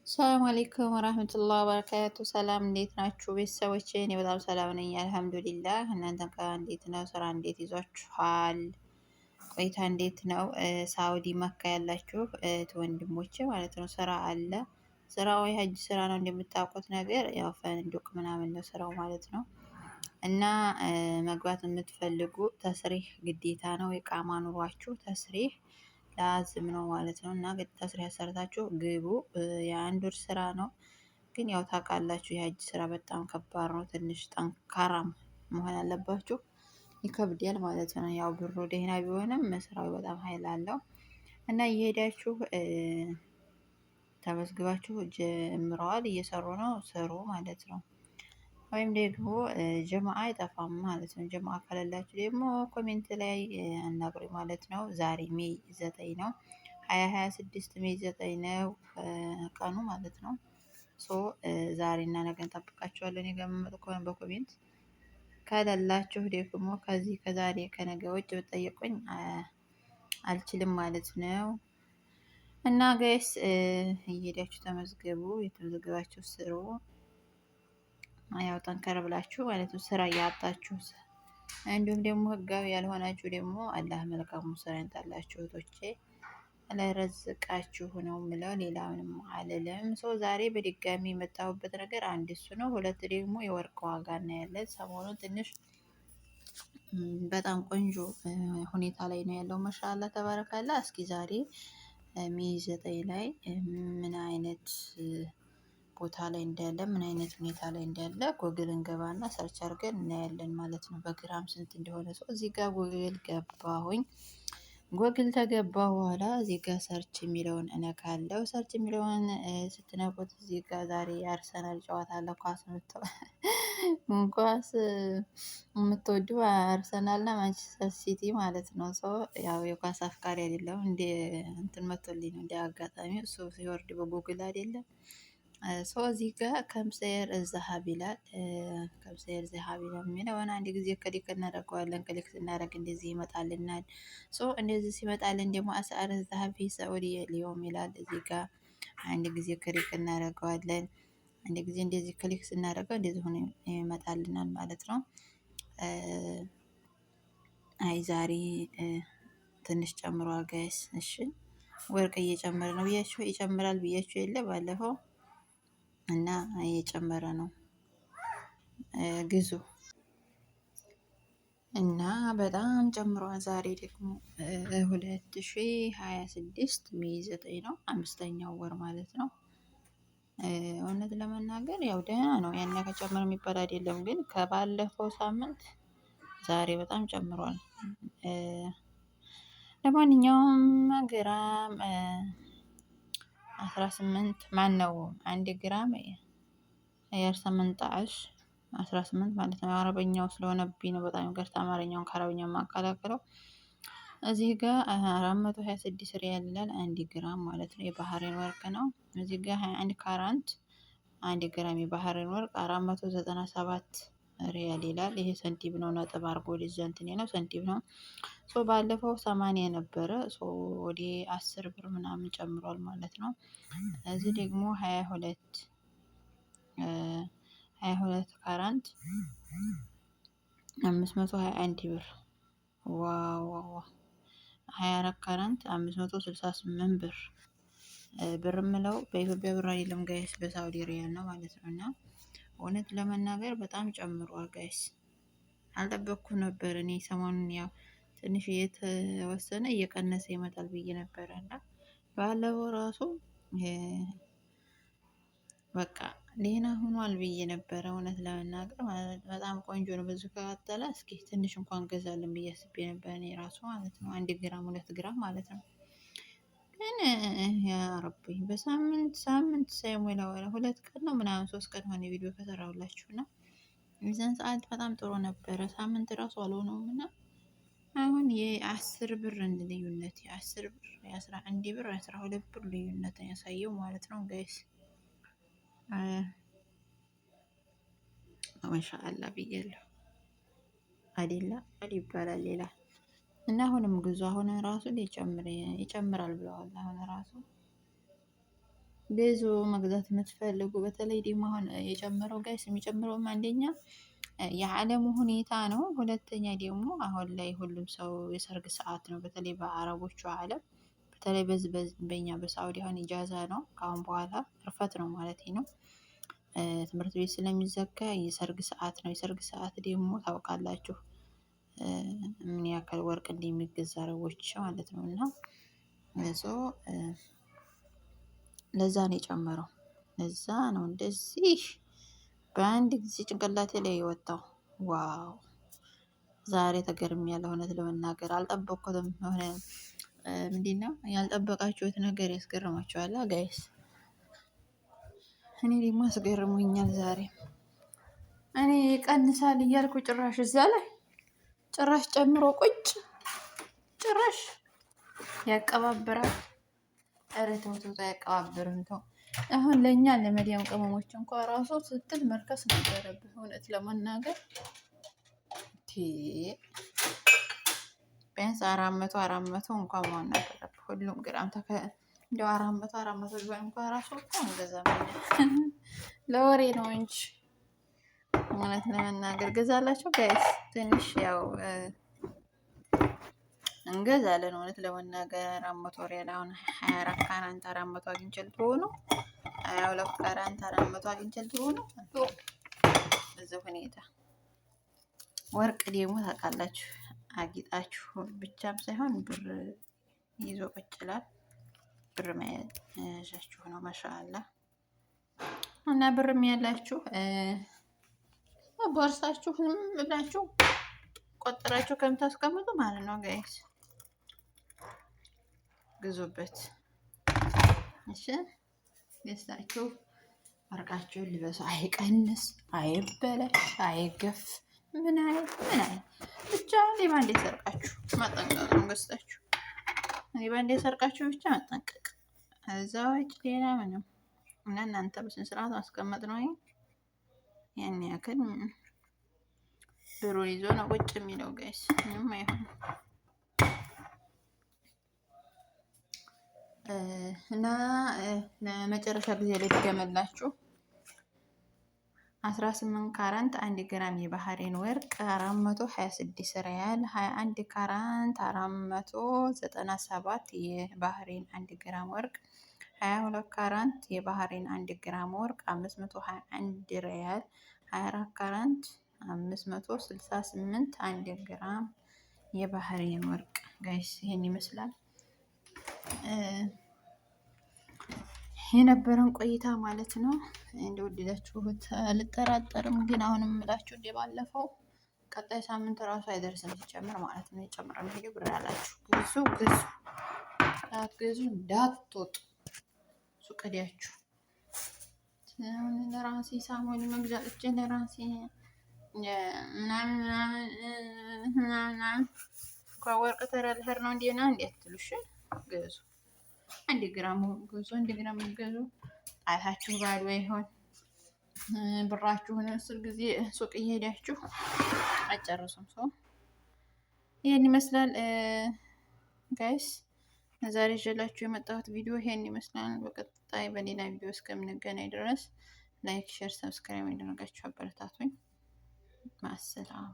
ሰላም አለይኩም ወራህመቱላሂ ወበረካቱ። ሰላም እንዴት ናችሁ ቤተሰቦቼ? እኔ በጣም ሰላም ነኝ አልሐምዱሊላህ። እናንተ ጋር እንዴት ነው? ስራ እንዴት ይዟችኋል? ቆይታ እንዴት ነው? ሳውዲ መካ ያላችሁ ወንድሞቼ ማለት ነው ስራ አለ። ስራው የሀጅ ስራ ነው እንደምታውቁት ነገር ያው ፈንዱቅ ምናምን ነው ስራው ማለት ነው። እና መግባት የምትፈልጉ ተስሪህ ግዴታ ነው። የቃማ ኑሯችሁ ተስሪህ ላዝም ነው ማለት ነው። እና ተስሪህ ያሰርታችሁ ግቡ። የአንድ ወር ስራ ነው። ግን ያው ታውቃላችሁ የሀጅ ስራ በጣም ከባድ ነው። ትንሽ ጠንካራ መሆን አለባችሁ። ይከብዳል ማለት ነው። ያው ብሩ ደህና ቢሆንም ስራው በጣም ኃይል አለው። እና እየሄዳችሁ ተመዝግባችሁ ጀምረዋል እየሰሩ ነው ስሩ ማለት ነው። ወይም ደግሞ ጀማአ አይጠፋም ማለት ነው። ጀማአ ከሌላችሁ ደግሞ ኮሜንት ላይ አናግሩኝ ማለት ነው። ዛሬ ሜይ 9 ነው 2026 ሜይ 9 ነው ቀኑ ማለት ነው። ሶ ዛሬ እና ነገ እንጠብቃችኋለን። የገመጡ ከሆነ በኮሜንት ከሌላችሁ ደግሞ ከዛሬ ከነገ ውጭ ብትጠይቁኝ አልችልም ማለት ነው። እና ጋይስ እየሄዳችሁ ተመዝገቡ። የተመዘገባችሁ ስሩ። ያው ጠንከር ብላችሁ ማለት ነው ስራ እያጣችሁ እንዲሁም ደግሞ ህጋዊ ያልሆናችሁ ደግሞ አላህ መልካሙ ስራ ያንጣላችሁ እህቶቼ። ለረዝቃችሁ ነው ምለው ሌላ ምንም አልልም። ሰው ዛሬ በድጋሚ የመጣሁበት ነገር አንድ እሱ ነው። ሁለት ደግሞ የወርቅ ዋጋ እናያለን። ሰሞኑን ትንሽ በጣም ቆንጆ ሁኔታ ላይ ነው ያለው። ማሻአላ ተባረካላ። እስኪ ዛሬ ሜይ 9 ላይ ምን አይነት ቦታ ላይ እንዳለ ምን አይነት ሁኔታ ላይ እንዳለ ጎግል እንገባና ሰርች አድርገን እናያለን ማለት ነው። በግራም ስንት እንደሆነ ሰው እዚህ ጋር ጎግል ገባሁኝ። ጎግል ተገባ በኋላ እዚህ ጋር ሰርች የሚለውን እነካለው። ሰርች የሚለውን ስትነቁት እዚህ ጋር ዛሬ የአርሰናል ጨዋታ አለ። ኳስ የምትወዱ አርሰናል እና ማንቸስተር ሲቲ ማለት ነው። ሰው ያው የኳስ አፍቃሪ አይደለም እንደ እንትን መቶልኝ ነው እንደ አጋጣሚ እሱ ሲወርድ በጎግል አይደለም። ሰው እዚህ ጋር ከምሰየር ዘሀብ ይላል። ከምሰየር ዘሀብ ይላል የሚለውን አንድ ጊዜ ክሊክ እናደርገዋለን። ክሊክ ስናደርግ እንደዚህ ይመጣልናል። ሶ እንደዚህ ሲመጣልን ደግሞ አስዓር ዘሀብ ፊ ሰዑዲ ሊዮም ይላል። እዚህ ጋር አንድ ጊዜ ክሊክ እናደርገዋለን። አንድ ጊዜ እንደዚህ ክሊክ ስናደርገው እንደዚህ ሆኖ ይመጣልናል ማለት ነው። አይ ዛሬ ትንሽ ጨምሯል ጋይስ። እሺ ወርቅ እየጨመረ ነው ብያችሁ ይጨምራል ብያችሁ የለ ባለፈው እና እየጨመረ ነው። ግዙ እና በጣም ጨምሯል። ዛሬ ደግሞ 2026 ሜይ 9 ነው። አምስተኛው ወር ማለት ነው። እውነት ለመናገር ያው ደህና ነው። ያን ያክል ጨመረ የሚባል አይደለም፣ ግን ከባለፈው ሳምንት ዛሬ በጣም ጨምሯል። ለማንኛውም ግራም 18 ማን ነው 1 ግራም የ18 18 ማለት ነው። አረበኛው ስለሆነብኝ ነው። በጣም ይቅርታ አማርኛውን ከአረበኛው ማቀላቀለው። እዚህ ጋር 426 ሪያል ይላል 1 ግራም ማለት ነው። የባህሬን ወርቅ ነው። እዚህ ጋር 21 ካራንት 1 ግራም የባህሬን ወርቅ 497 ሪያል ይላል። ይሄ ሰንቲም ነው። ነጥብ አርጎ ወደዛ እንትን ነው ሰንቲም ነው። ሶ ባለፈው 80 ነበረ። ሶ ወደ 10 ብር ምናምን ጨምሯል ማለት ነው። እዚህ ደግሞ 22 ካራንት 521 ብር። ዋው 24 ካራንት 568 ብር። ብር ምለው በኢትዮጵያ ብር አይደለም ጋይስ፣ በሳውዲ ሪያል ነው ማለት ነው። እና እውነት ለመናገር በጣም ጨምሯል ጋይስ። አልጠበቅኩም ነበር እኔ ሰሞኑን ያው ትንሽ እየተወሰነ እየቀነሰ ይመጣል ብዬ ነበረ እና ባለፈው ራሱ በቃ ደህና ሆኗል ብዬ ነበረ። እውነት ለመናገር በጣም ቆንጆ ነው። በዚህ ከቀጠለ እስኪ ትንሽ እንኳን ገዛለን ብዬ አስቤ ነበር እኔ ራሱ ማለት ነው። 1 ግራም 2 ግራም ማለት ነው። ግን ያ ረቢ ሳምንት ሳይሞላ 2 ቀን ነው ምናምን 3 ቀን ሆነ ቪዲዮ ከሰራሁላችሁ እና የዛን ሰዓት በጣም ጥሩ ነበረ። ሳምንት ራሱ አልሆነውም እና አሁን የ10 ብር ልዩነት የ10 ብር የ11 ብር 12 ብር ልዩነት ያሳየው ማለት ነው ጋይስ። ማሻአላ ብያለሁ አይደለ ይባላል ሌላ እና አሁንም ግዙ። አሁን ራሱ ይጨምራል ብለዋል። አሁን ራሱ ብዙ መግዛት የምትፈልጉ በተለይ ደግሞ አሁን የጨመረው ጋይስ የሚጨምረውም አንደኛ የዓለሙ ሁኔታ ነው። ሁለተኛ ደግሞ አሁን ላይ ሁሉም ሰው የሰርግ ሰዓት ነው። በተለይ በአረቦቹ ዓለም በተለይ በኛ በሳዑዲ አሁን ኢጃዛ ነው። ከአሁን በኋላ እርፈት ነው ማለት ነው። ትምህርት ቤት ስለሚዘጋ የሰርግ ሰዓት ነው። የሰርግ ሰዓት ደግሞ ታውቃላችሁ ምን ያክል ወርቅ እንደሚገዛ አረቦች ማለት ነው። እና ለዛ ነው የጨመረው። ለዛ ነው እንደዚህ በአንድ ጊዜ ጭንቅላቴ ላይ የወጣው። ዋው ዛሬ ተገርሜያለሁ። እውነት ለመናገር አልጠበቅኩትም። ሆነ ምንድን ነው ያልጠበቃችሁት ነገር ያስገርማችኋል ጋይስ። እኔ ደግሞ አስገርሞኛል ዛሬ። እኔ ቀንሳል እያልኩ ጭራሽ እዛ ላይ ጭራሽ ጨምሮ ቁጭ ጭራሽ ያቀባብራል። ኧረ ተው ተው አያቀባብርም ተው። አሁን ለእኛ ለመዲያም ቅመሞች እንኳ ራሱ ስትል መርከስ ነበረብህ እውነት ለመናገር ቢያንስ 400 እንኳን መሆን ነበረብህ። ሁሉም ግራም እንደው 400 ቢሆን እንኳ ራሱ እኮ እንገዛም ለወሬ ነው እንጂ እውነት ለመናገር ገዛላቸው ጋይስ። ትንሽ ያው እንገዛለን እውነት ለመናገር 400 ሪያል አሁን 24 ካራንት 400 አግኝቼ ልትሆኑ 22 ካራንት 400 አግኝቼ ልትሆኑ በዚህ ሁኔታ ወርቅ ደግሞ ታውቃላችሁ አጊጣችሁ ብቻም ሳይሆን ብር ይዞ ቁጭ ይላል። ብር መያዣችሁ ነው ማሻአላ። እና ብርም ያላችሁ ቦርሳችሁ ብላችሁ ቆጥራችሁ ከምታስቀምጡ ማለት ነው ጋይስ ግዙበት። እሺ ገዝታችሁ ወርቃችሁን ልበሱ። አይቀንስ፣ አይበላሽ፣ አይገፍ ምን ብቻ ሌባ እንዳይሰርቃችሁ መጠንቀቅ ገዝታችሁ ሌባ እንዳይሰርቃችሁ ብቻ መጠንቀቅ። እዛ ውጭ ሌላ ምንም እና እናንተ በስነ ስርዓት ማስቀመጥ ነው። ያን ያክል ብሩን ይዞ ነው ቁጭ የሚለው ጋይስ። ምንም አይሆንም። እና ለመጨረሻ ጊዜ ላይ ትገመላችሁ 18 ካራንት 1 ግራም የባህሬን ወርቅ 426 ሪያል፣ 21 ካራንት 497 የባህሬን 1 ግራም ወርቅ፣ 22 ካራንት የባህሬን 1 ግራም ወርቅ 521 ሪያል፣ 24 ካራንት 568 1 ግራም የባህሬን ወርቅ ጋይስ ይሄን ይመስላል የነበረን ቆይታ ማለት ነው። እንደወደዳችሁት አልጠራጠርም። ግን አሁንም የምላችሁ እንደባለፈው ቀጣይ ሳምንት ራሱ አይደርስም ሲጨምር ማለት ነው። የጨምረን ሄዱ ብር ያላችሁ ግዙ አትገዙ እንዳትወጡ ሱቅ ሄዳችሁ ለራሴ ሳሙን መግዛት እጄ ለራሴ ምናምን ወርቅ ተረልህር ነው እንዲና እንዲያትሉሽ ገዙ። 1 ግራም ገዙ። 1 ግራም ገዙ። ጣታችሁ ባዶ ይሆን ብራችሁን 10 ጊዜ ሱቅ እየሄዳችሁ አይጨርሱም። ሰው ይሄን ይመስላል ጋይስ። ዛሬ ይዤላችሁ የመጣሁት ቪዲዮ ይሄን ይመስላል። በቀጣይ በሌላ ቪዲዮ እስከምንገናኝ ድረስ ላይክ፣ ሼር፣ ሰብስክራይብ ያደረጋችሁ አበረታቱኝ። ማሰላም